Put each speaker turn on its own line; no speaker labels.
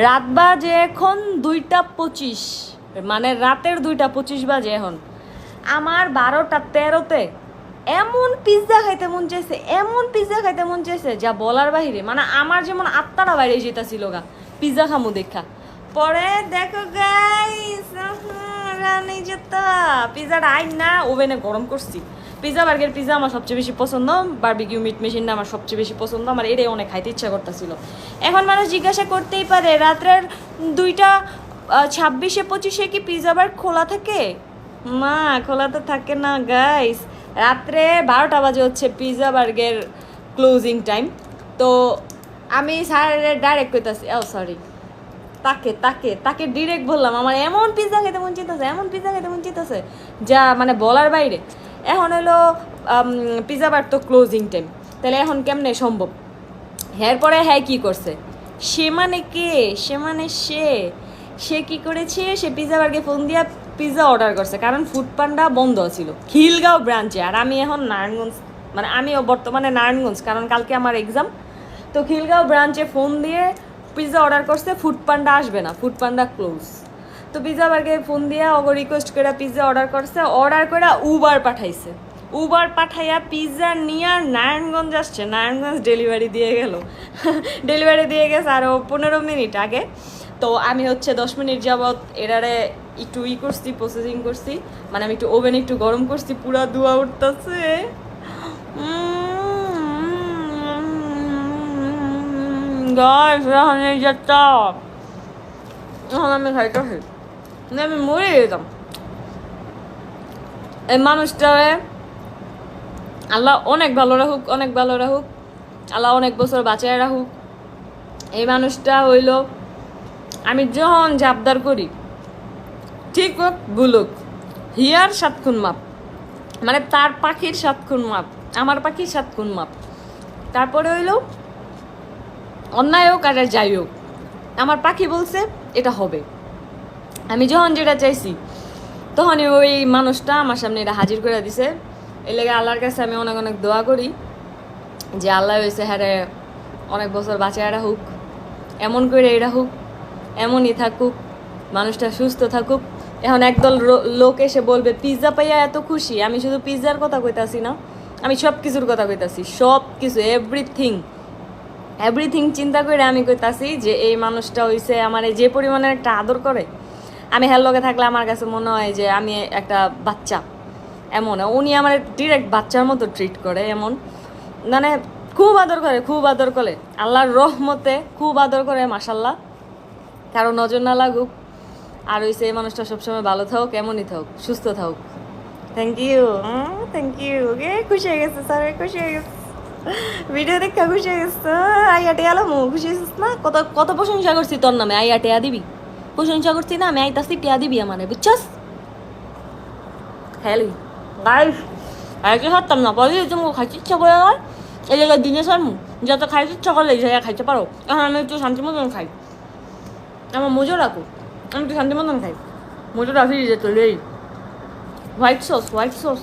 রাত বাজে এখন 2টা 25, মানে রাতের 2টা 25 বাজে এখন। আমার 12টা 13-তে এমন পিৎজা খাইতে মন চাইছে, এমন পিৎজা খাইতে মন চাইছে যা বলার বাহিরে। মানে আমার যেমন আত্মাটা বাইরে যেতেছিল গা পিৎজা খামু দেখা। পরে দেখো গাইস, রানি যেতা পিৎজাটা আইন না ওভেনে গরম করছি। পিৎজা বার্গের পিৎজা আমার সবচেয়ে বেশি পছন্দ, বারবিকিউ মিট মেশিনটা আমার সবচেয়ে বেশি পছন্দ। আমার এটাই অনেক খাইতে ইচ্ছা করতেছিল। এখন মানুষ জিজ্ঞাসা করতেই পারে রাত্রের 2টা 26-25 কি পিৎজা বার খোলা থাকে? না, খোলা তো থাকে না গাইস। রাত্রে 12টা বাজে হচ্ছে পিৎজা বার্গের ক্লোজিং টাইম। তো আমি স্যারের ডাইরেক্ট কইতাছি, ও সরি, তাকে তাকে তাকে ডিরেক্ট বললাম আমার এমন পিৎজা খেতে মন চাইতেছে, এমন পিৎজা খেতে মন চাইতেছে যা মানে বলার বাইরে। এখন হলো পিৎজা বার তো ক্লোজিং টাইম, তাহলে এখন কেমনে সম্ভব? এরপরে হ্যাঁ কী করছে সে, মানে কে সে, মানে সে কী করেছে, সে পিৎজা বার্গে ফোন দিয়া পিৎজা অর্ডার করছে, কারণ ফুড পান্ডা বন্ধ ছিল খিলগাঁও ব্রাঞ্চে। আর আমি এখন নারায়ণগঞ্জ, মানে আমিও বর্তমানে নারায়ণগঞ্জ, কারণ কালকে আমার এক্সাম। তো খিলগাঁও ব্রাঞ্চে ফোন দিয়ে পিৎজা অর্ডার করছে, ফুড পান্ডা আসবে না, ফুড পান্ডা ক্লোজ। তো পিৎজা বার্গে ফোন দিয়ে ওকে রিকোয়েস্ট করে পিৎজা অর্ডার করছে, অর্ডার করে উবার পাঠাইছে। উবার পাঠাইয়া পিৎজা নিয়ে নারায়ণগঞ্জ আসছে, নারায়ণগঞ্জ ডেলিভারি দিয়ে গেল। ডেলিভারি দিয়ে গেছে আরও 15 মিনিট আগে। তো আমি হচ্ছে 10 মিনিট যাবৎ এরারে একটু করছি, প্রসেসিং করছি, মানে আমি একটু ওভেন একটু গরম করছি, পুরা ধোঁয়া উঠতেছে। গাইস এখন এই যেটা এখন আমি খাইতেছি, আমি মরে যেতাম। এই মানুষটারে আল্লাহ অনেক ভালো রাখুক, অনেক ভালো রাখুক, আল্লাহ অনেক বছর বাঁচায় রাখুক। এই মানুষটা হইল, আমি যখন জাবদার করি ঠিক হোক বুলুক, হিয়ার 7 খুন মাপ, মানে তার পাখির 7 খুন মাপ, আমার পাখির 7 খুন মাপ। তারপরে হইল অন্যায় হোক আর যাই হোক, আমার পাখি বলছে এটা হবে। আমি যখন যেটা চাইছি তখনই ওই মানুষটা আমার সামনে এটা হাজির করে দিছে। এই লেগে আল্লাহর কাছে আমি অনেক অনেক দোয়া করি যে আল্লাহ হয়েছে হ্যাঁ অনেক বছর বাঁচায় রাখুক, এমন করে এরা হোক, এমনই থাকুক, মানুষটা সুস্থ থাকুক। এখন একদল লোক এসে বলবে পিৎজা পাইয়া এত খুশি। আমি শুধু পিৎজার কথা কইতাছি না, আমি সব কিছুর কথা কইতাছি, সব কিছু, এভরিথিং চিন্তা করে আমি কইতাছি যে এই মানুষটা হইছে আমার যে পরিমাণের একটা আদর করে। আমি হ্যার লগে থাকলে আমার কাছে মনে হয় যে আমি একটা বাচ্চা, এমন উনি আমার ডিরেক্ট বাচ্চার মতো ট্রিট করে, এমন মানে খুব আদর করে, খুব আদর করে, আল্লাহর রহমতে খুব আদর করে, মাশাল্লাহ, কারো নজর না লাগুক। আর হইছে এই মানুষটা সবসময় ভালো থাকুক, এমনই থাকুক, সুস্থ থাকুক। Thank you, thank you. খুশি হয়ে গেছে স্যার, খুশি হয়ে গেছে, ভিডিও দেখা খুশি হয়ে গেছে। আইয়াটে আলাম, খুশি হয়েছিস না? কত কত প্রশংসা করছি তোর নামে, আইয়াটে দিবি, প্রশংসা করছি না আমি, আইতাছি টেয়া দিবি আমারে, বুঝছস? হ্যালো গাইস, আগে খাতাম না, পরে তুমি খাইতে ইচ্ছা করে হয় এই জায়গায় দিনে সারমু, যত খাইতে ইচ্ছা করলে এই জায়গায় খাইতে পারো। এখন আমি একটু শান্তি মতন খাই, আমার মজা রাখো, আমি একটু শান্তি মতন খাই। মজাটা ফিরে যেত রে, হোয়াইট সস, হোয়াইট সস।